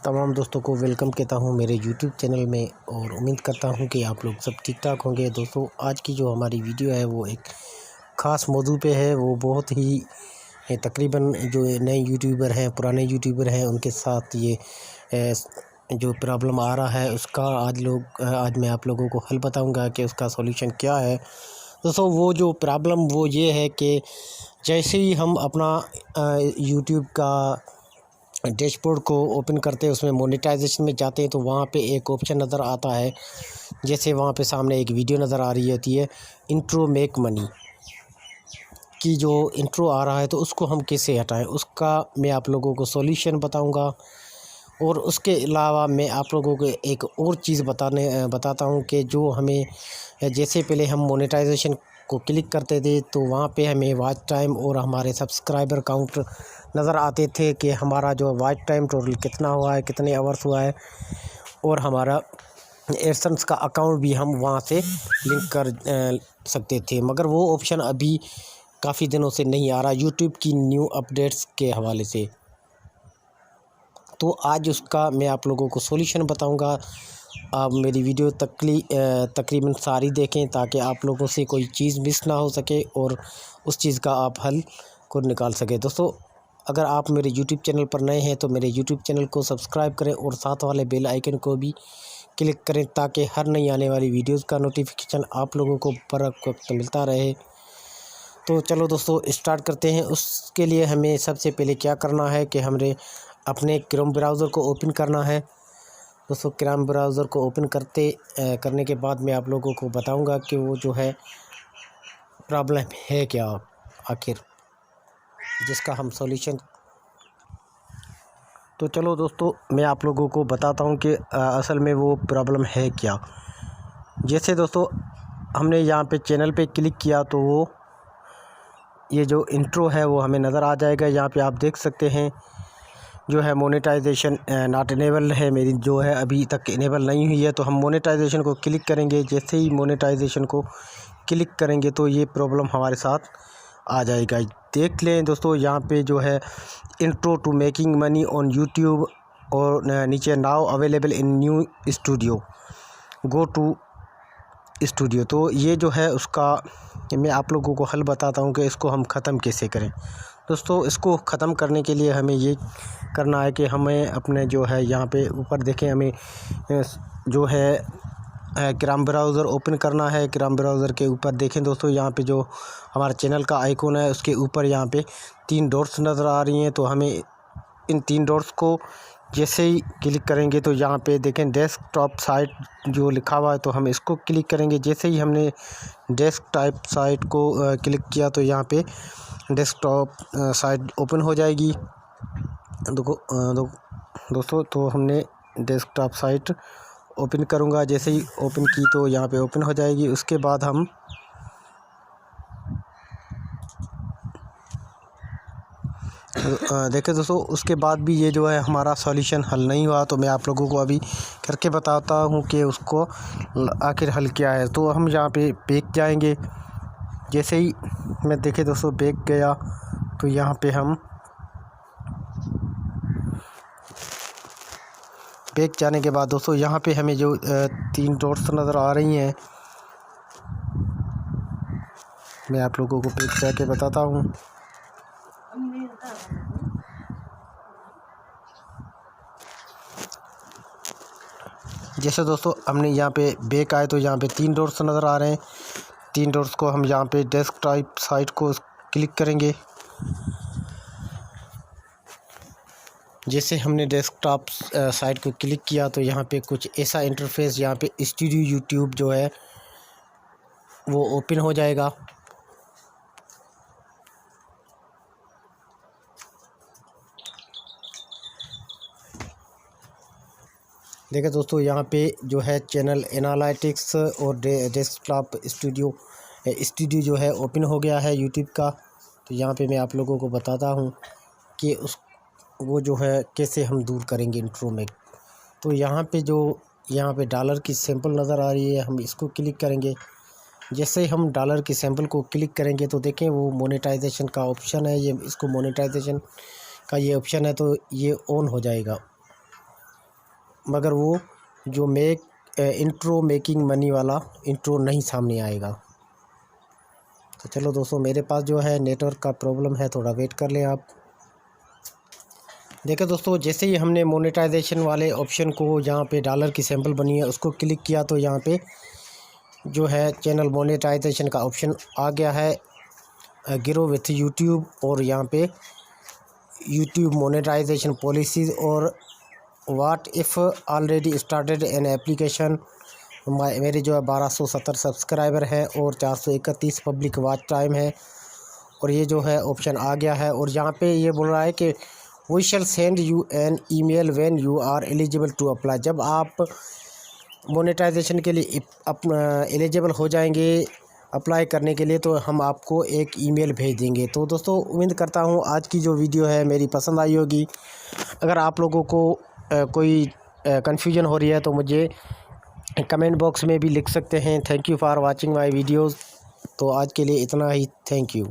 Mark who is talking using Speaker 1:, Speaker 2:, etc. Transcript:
Speaker 1: तमाम दोस्तों को वेलकम कहता हूं मेरे यूट्यूब चैनल में और उम्मीद करता हूं कि आप लोग सब ठीक ठाक होंगे। दोस्तों आज की जो हमारी वीडियो है वो एक ख़ास मौजू पे है। वो बहुत ही तकरीबन जो नए यूट्यूबर हैं, पुराने यूट्यूबर हैं, उनके साथ ये जो प्रॉब्लम आ रहा है उसका आज मैं आप लोगों को हल बताऊंगा कि उसका सॉल्यूशन क्या है। दोस्तों वो जो प्रॉब्लम वो ये है कि जैसे ही हम अपना यूट्यूब का डैशबोर्ड को ओपन करते हैं, उसमें मोनेटाइजेशन में जाते हैं तो वहाँ पे एक ऑप्शन नज़र आता है। जैसे वहाँ पे सामने एक वीडियो नज़र आ रही होती है, इंट्रो मेक मनी की जो इंट्रो आ रहा है, तो उसको हम कैसे हटाएं उसका मैं आप लोगों को सॉल्यूशन बताऊंगा। और उसके अलावा मैं आप लोगों को एक और चीज़ बताता हूँ कि जो हमें जैसे पहले हम मोनेटाइजेशन को क्लिक करते थे तो वहाँ पे हमें वॉच टाइम और हमारे सब्सक्राइबर काउंट नज़र आते थे कि हमारा जो वॉच टाइम टोटल कितना हुआ है, कितने आवर्स हुआ है, और हमारा एडसेंस का अकाउंट भी हम वहाँ से लिंक कर सकते थे। मगर वो ऑप्शन अभी काफ़ी दिनों से नहीं आ रहा यूट्यूब की न्यू अपडेट्स के हवाले से। तो आज उसका मैं आप लोगों को सॉल्यूशन बताऊंगा। आप मेरी वीडियो तकरीबन सारी देखें ताकि आप लोगों से कोई चीज़ मिस ना हो सके और उस चीज़ का आप हल को निकाल सके। दोस्तों अगर आप मेरे यूट्यूब चैनल पर नए हैं तो मेरे यूट्यूब चैनल को सब्सक्राइब करें और साथ वाले बेल आइकन को भी क्लिक करें ताकि हर नई आने वाली वीडियोज़ का नोटिफिकेशन आप लोगों को बर वक्त मिलता रहे। तो चलो दोस्तों स्टार्ट करते हैं। उसके लिए हमें सबसे पहले क्या करना है कि हमें अपने क्रोम ब्राउज़र को ओपन करना है। दोस्तों क्रोम ब्राउज़र को ओपन करने के बाद मैं आप लोगों को बताऊंगा कि वो जो है प्रॉब्लम है क्या आखिर, जिसका हम सॉल्यूशन। तो चलो दोस्तों मैं आप लोगों को बताता हूं कि असल में वो प्रॉब्लम है क्या। जैसे दोस्तों हमने यहाँ पे चैनल पे क्लिक किया तो वो ये जो इंट्रो है वो हमें नज़र आ जाएगा। यहाँ पे आप देख सकते हैं जो है मोनेटाइजेशन नॉट इनेबल है, मेरी जो है अभी तक इनेबल नहीं हुई है। तो हम मोनेटाइजेशन को क्लिक करेंगे। जैसे ही मोनेटाइजेशन को क्लिक करेंगे तो ये प्रॉब्लम हमारे साथ आ जाएगा। देख लें दोस्तों यहाँ पे जो है intro to making money on YouTube और नीचे now available in new studio, go to studio. तो ये जो है उसका मैं आप लोगों को हल बताता हूँ कि इसको हम ख़त्म कैसे करें। दोस्तों इसको ख़त्म करने के लिए हमें ये करना है कि हमें अपने जो है यहाँ पे ऊपर देखें, हमें जो है क्रोम ब्राउज़र ओपन करना है। क्रोम ब्राउज़र के ऊपर देखें दोस्तों, यहाँ पे जो हमारा चैनल का आइकॉन है उसके ऊपर यहाँ पे 3 डॉट्स नज़र आ रही हैं। तो हमें इन 3 डॉट्स को जैसे ही क्लिक करेंगे तो यहाँ पे देखें डेस्कटॉप साइट जो लिखा हुआ है, तो हम इसको क्लिक करेंगे। जैसे ही हमने डेस्कटॉप साइट को क्लिक किया तो यहाँ पे डेस्कटॉप साइट ओपन हो जाएगी। दोस्तों तो हमने डेस्कटॉप साइट ओपन करूँगा। जैसे ही ओपन की तो यहाँ पे ओपन हो जाएगी। उसके बाद हम देखें दोस्तों, उसके बाद भी ये जो है हमारा सॉल्यूशन हल नहीं हुआ। तो मैं आप लोगों को अभी करके बताता हूँ कि उसको आखिर हल क्या है। तो हम यहाँ पे बैक जाएंगे। जैसे ही मैं देखे दोस्तों बैक गया तो यहाँ पे हम बैक जाने के बाद दोस्तों यहाँ पे हमें जो 3 डॉट्स नज़र आ रही हैं, मैं आप लोगों को बैक जाके बताता हूँ। जैसे दोस्तों हमने यहाँ पे बैक आए तो यहाँ पे 3 डॉट्स नज़र आ रहे हैं। 3 डॉट्स को हम यहाँ पे डेस्कटॉप साइट को क्लिक करेंगे। जैसे हमने डेस्कटॉप साइट को क्लिक किया तो यहाँ पे कुछ ऐसा इंटरफेस, यहाँ पे स्टूडियो यूट्यूब जो है वो ओपन हो जाएगा। देखिए दोस्तों यहाँ पे जो है चैनल एनालिटिक्स और डेस्कटॉप स्टूडियो जो है ओपन हो गया है यूट्यूब का। तो यहाँ पे मैं आप लोगों को बताता हूँ कि वो जो है कैसे हम दूर करेंगे इंट्रो में। तो यहाँ पे डॉलर की सैंपल नज़र आ रही है, हम इसको क्लिक करेंगे। जैसे ही हम डॉलर की सैंपल को क्लिक करेंगे तो देखें वो मोनेटाइजेशन का ऑप्शन है, ये इसको मोनेटाइजेशन का ये ऑप्शन है तो ये ऑन हो जाएगा। मगर वो जो इंट्रो मेकिंग मनी वाला इंट्रो नहीं सामने आएगा। तो चलो दोस्तों, मेरे पास जो है नेटवर्क का प्रॉब्लम है, थोड़ा वेट कर लें आप। देखो दोस्तों, जैसे ही हमने मोनेटाइजेशन वाले ऑप्शन को, जहाँ पे डॉलर की सैंपल बनी है, उसको क्लिक किया तो यहाँ पे जो है चैनल मोनेटाइजेशन का ऑप्शन आ गया है, ग्रो विथ यूट्यूब। और यहाँ पे यूट्यूब मोनेटाइजेशन पॉलिसीज़ और what if already started an application. मेरे जो है 1270 सब्सक्राइबर है और 431 पब्लिक वॉच टाइम है। और ये जो है ऑप्शन आ गया है, और यहाँ पे ये बोल रहा है कि we shall send you an email when you are eligible to apply. जब आप मोनेटाइजेशन के लिए एलिजिबल हो जाएंगे अप्लाई करने के लिए, तो हम आपको एक ईमेल भेज देंगे। तो दोस्तों, उम्मीद करता हूँ आज की जो वीडियो है मेरी पसंद आई होगी। अगर आप लोगों को कोई कन्फ्यूजन हो रही है तो मुझे कमेंट बॉक्स में भी लिख सकते हैं। Thank you for watching my videos. तो आज के लिए इतना ही, थैंक यू।